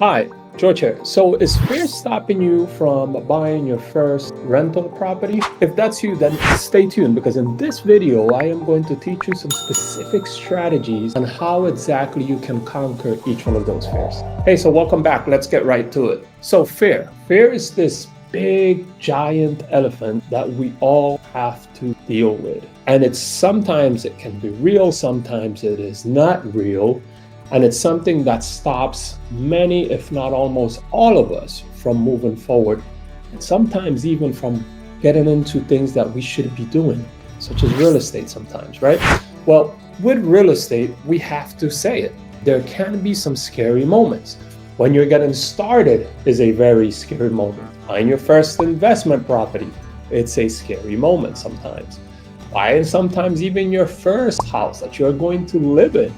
Hi, George here. So, is fear stopping you from buying your first rental property? If that's you, then stay tuned because in this video, I am going to teach you some specific strategies on how exactly you can conquer each one of those fears. Hey, so welcome back. Let's get right to it. So, fear. Fear is this big, giant elephant that we all have to deal with. And sometimes it can be real, sometimes it is not real. And it's something that stops many, if not almost all of us from moving forward, and sometimes even from getting into things that we should be doing, such as real estate sometimes, right? Well, with real estate, we have to say it. There can be some scary moments. When you're getting started is a very scary moment. Buying your first investment property, it's a scary moment sometimes. Buying sometimes even your first house that you're going to live in,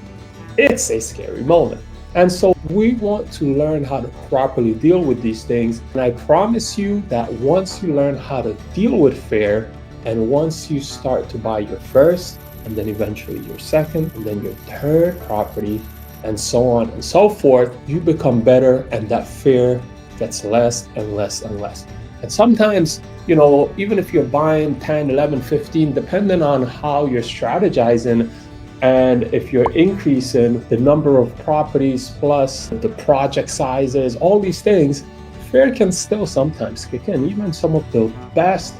it's a scary moment. And so we want to learn how to properly deal with these things. And I promise you that once you learn how to deal with fear, and once you start to buy your first, and then eventually your second, and then your third property, and so on and so forth, you become better and that fear gets less and less and less. And sometimes, even if you're buying 10, 11, 15, depending on how you're strategizing, and if you're increasing the number of properties plus the project sizes, all these things, fear can still sometimes kick in. Even some of the best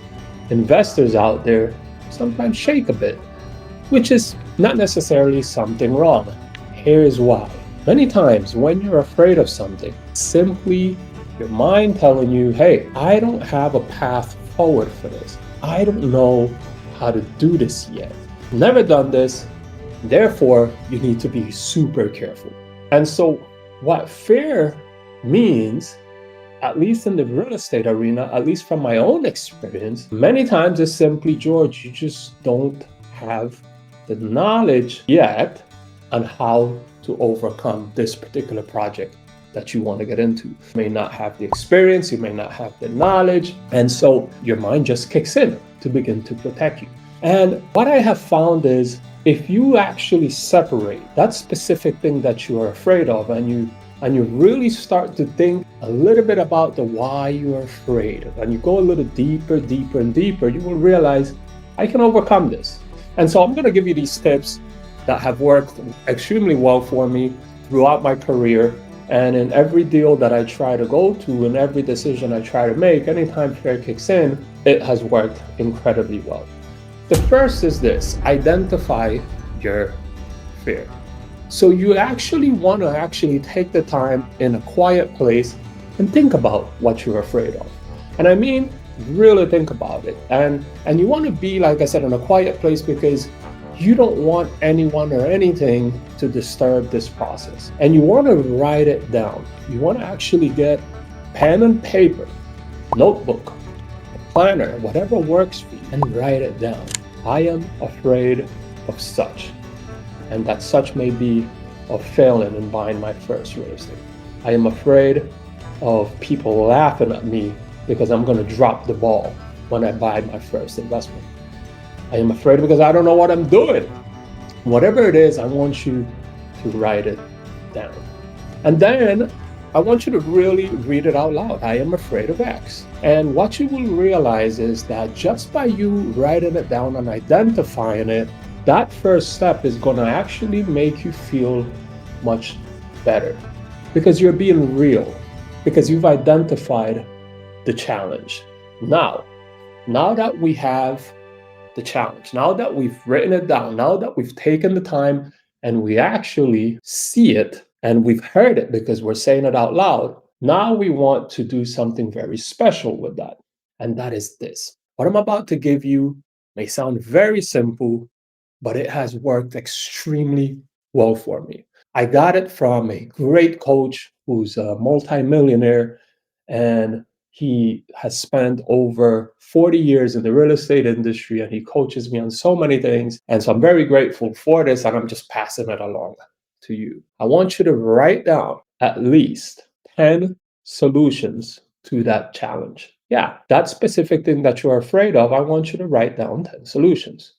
investors out there sometimes shake a bit, which is not necessarily something wrong. Here's why. Many times when you're afraid of something, simply your mind telling you, hey, I don't have a path forward for this. I don't know how to do this yet. Never done this. Therefore, you need to be super careful. And so what fear means, at least in the real estate arena, at least from my own experience, many times is simply, George, you just don't have the knowledge yet on how to overcome this particular project that you want to get into. You may not have the experience, you may not have the knowledge, and so your mind just kicks in to begin to protect you. And what I have found is if you actually separate that specific thing that you are afraid of and you really start to think a little bit about the why you are afraid, and you go a little deeper, deeper, and deeper, you will realize I can overcome this. And so I'm going to give you these tips that have worked extremely well for me throughout my career. And in every deal that I try to go to and every decision I try to make, anytime fear kicks in, it has worked incredibly well. The first is this: identify your fear. So you actually want to take the time in a quiet place and think about what you're afraid of. And I mean, really think about it. And you want to be, like I said, in a quiet place because you don't want anyone or anything to disturb this process. And you want to write it down. You want to actually get pen and paper, notebook, planner, whatever works for you, and write it down. I am afraid of such, and that such may be of failing in buying my first real estate. I am afraid of people laughing at me because I'm going to drop the ball when I buy my first investment. I am afraid because I don't know what I'm doing. Whatever it is, I want you to write it down. And then I want you to really read it out loud. I am afraid of X. And what you will realize is that just by you writing it down and identifying it, that first step is going to actually make you feel much better because you're being real, because you've identified the challenge. Now that we have the challenge, now that we've written it down, now that we've taken the time and we actually see it and we've heard it because we're saying it out loud, now we want to do something very special with that. And that is this. What I'm about to give you may sound very simple, but it has worked extremely well for me. I got it from a great coach who's a multimillionaire, and he has spent over 40 years in the real estate industry, and he coaches me on so many things. And so I'm very grateful for this, and I'm just passing it along to you. I want you to write down at least 10 solutions to that challenge. Yeah, that specific thing that you're afraid of, I want you to write down 10 solutions.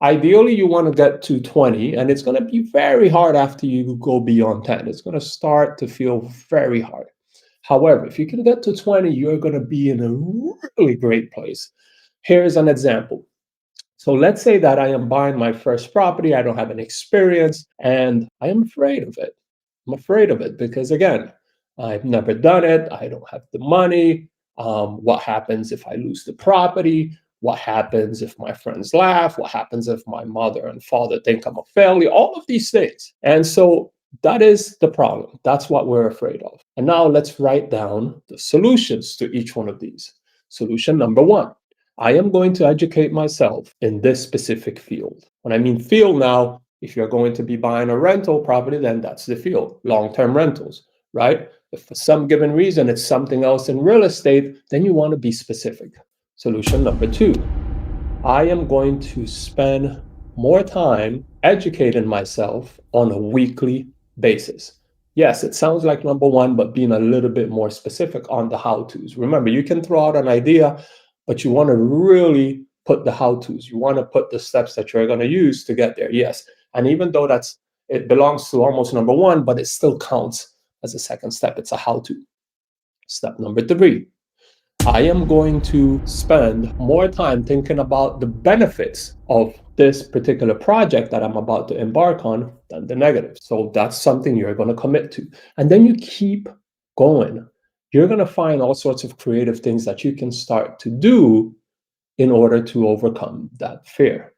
Ideally, you want to get to 20, and it's going to be very hard after you go beyond 10. It's going to start to feel very hard. However, if you can get to 20, you're going to be in a really great place. Here's an example. So let's say that I am buying my first property. I don't have any experience, and I am afraid of it. I'm afraid of it because, again, I've never done it. I don't have the money. What happens if I lose the property? What happens if my friends laugh? What happens if my mother and father think I'm a failure? All of these things. And so that is the problem. That's what we're afraid of. And now let's write down the solutions to each one of these. Solution number one, I am going to educate myself in this specific field. When I mean field now, if you're going to be buying a rental property, then that's the field, long-term rentals, right? If for some given reason it's something else in real estate, then you want to be specific. Solution number two, I am going to spend more time educating myself on a weekly basis. Yes, it sounds like number one, but being a little bit more specific on the how-tos. Remember, you can throw out an idea, but you want to really put the how-tos. You want to put the steps that you're going to use to get there. Yes. And even though it belongs to almost number one, but it still counts as a second step. It's a how-to. Step number three, I am going to spend more time thinking about the benefits of this particular project that I'm about to embark on than the negatives. So that's something you're going to commit to. And then you keep going. You're going to find all sorts of creative things that you can start to do in order to overcome that fear.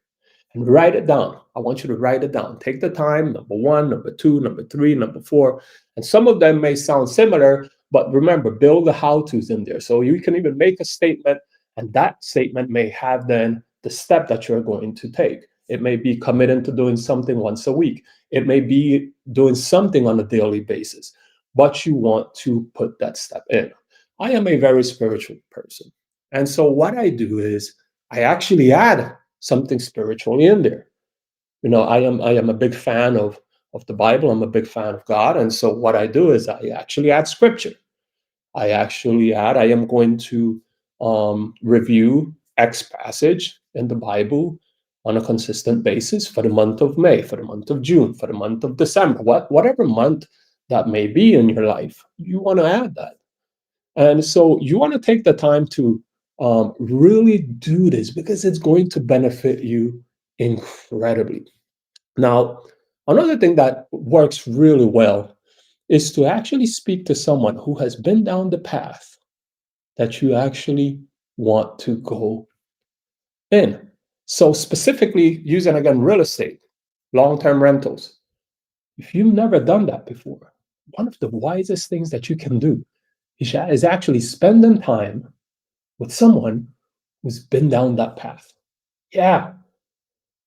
And write it down. I want you to write it down. Take the time, number one, number two, number three, number four. And some of them may sound similar, but remember, build the how-tos in there. So you can even make a statement, and that statement may have then the step that you're going to take. It may be committing to doing something once a week. It may be doing something on a daily basis, but you want to put that step in. I am a very spiritual person. And so what I do is I actually add something spiritually in there. You know, I am a big fan of the Bible. I'm a big fan of God. And so what I do is I actually add scripture. I am going to review X passage in the Bible on a consistent basis for the month of May, for the month of June, for the month of December, whatever month that may be in your life, you want to add that. And so you want to take the time to really do this because it's going to benefit you incredibly. Now, another thing that works really well is to actually speak to someone who has been down the path that you actually want to go in. So specifically using, again, real estate, long-term rentals. If you've never done that before, one of the wisest things that you can do is actually spending time with someone who's been down that path. Yeah.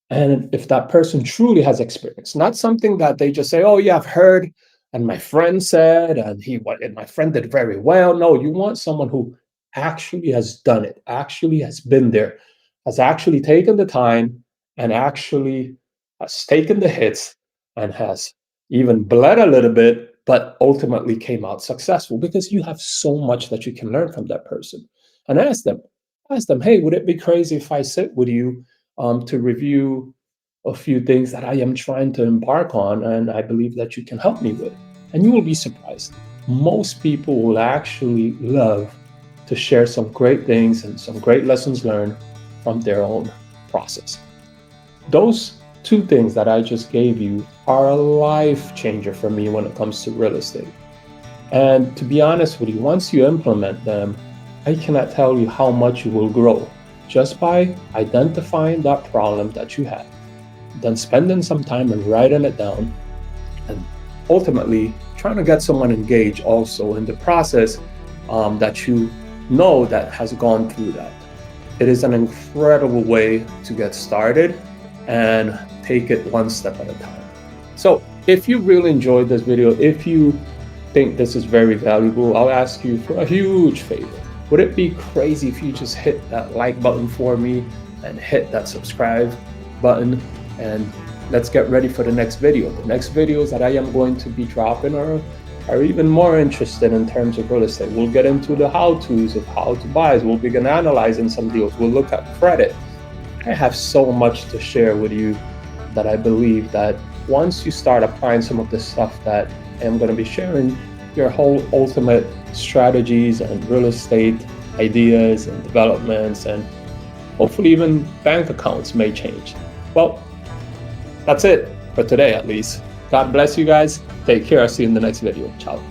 And if that person truly has experience, not something that they just say, oh, yeah, I've heard, and my friend said, and my friend did very well. No, you want someone who actually has done it, actually has been there, has actually taken the time and actually has taken the hits and has even bled a little bit, but ultimately came out successful because you have so much that you can learn from that person. And ask them, hey, would it be crazy if I sit with you to review a few things that I am trying to embark on and I believe that you can help me with? And you will be surprised. Most people will actually love to share some great things and some great lessons learned from their own process. Those two things that I just gave you are a life changer for me when it comes to real estate. And to be honest with you, once you implement them, I cannot tell you how much you will grow just by identifying that problem that you have, then spending some time and writing it down, and ultimately trying to get someone engaged also in the process that you know that has gone through that. It is an incredible way to get started and take it one step at a time. So if you really enjoyed this video, if you think this is very valuable, I'll ask you for a huge favor. Would it be crazy if you just hit that like button for me and hit that subscribe button, and let's get ready for the next video. The next videos that I am going to be dropping are even more interesting in terms of real estate. We'll get into the how-tos of how to buy. We'll begin analyzing some deals. We'll look at credit. I have so much to share with you that I believe that once you start applying some of the stuff that I'm going to be sharing, your whole ultimate strategies and real estate ideas and developments and hopefully even bank accounts may change. Well, that's it for today, at least. God bless you guys. Take care. I'll see you in the next video. Ciao.